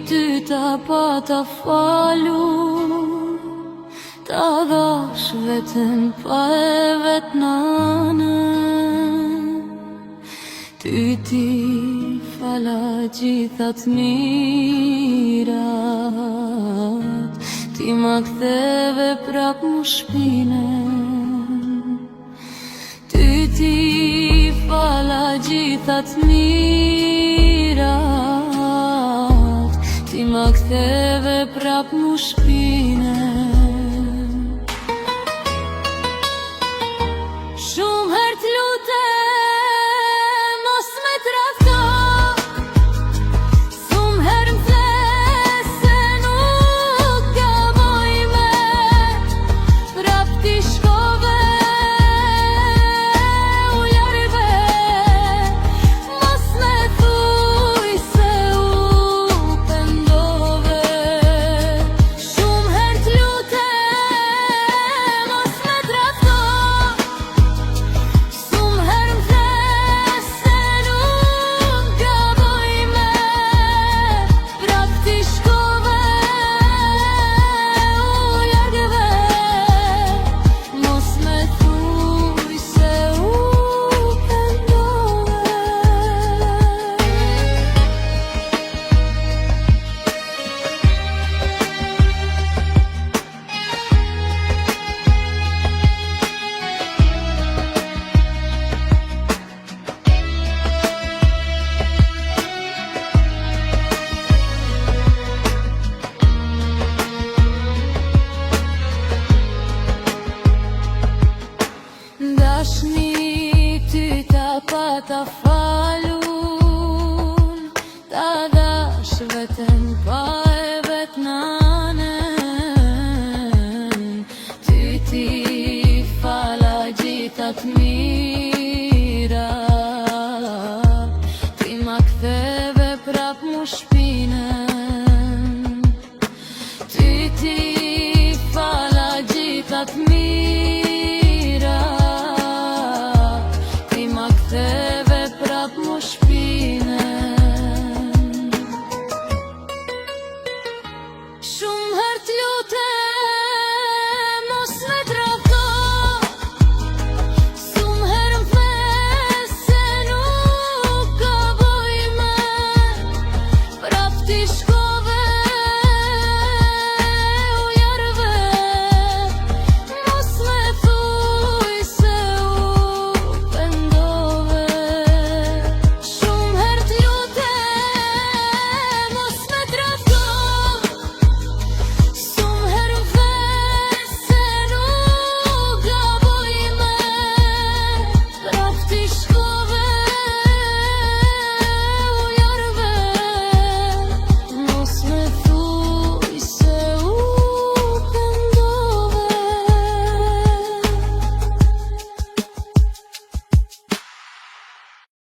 ty ta pata falur, ta dhash veten pa e vet nanën. Ty ti fala gjithat mirat, ti ma ktheve prap mu shpinën. Ty ti fala gjithat mirat, ti ma ktheve prap mu shpinën. Shumë her t'lutem mos me tradhto, shumë her m'the se nuk gaboj me, prap ti shkove u larve, mos me thuj se u pendove. Shumë her t'lutem mos me tradhto, shumë her m'the se nuk gaboj me, prap ti shkove u largëve, mos me thuj se u pendove. Dashni ty ta pata falun, ta dash veten pa e vet nanën. Ty ti fala gjithat mirat, ti ma ktheve prap mu shpinën.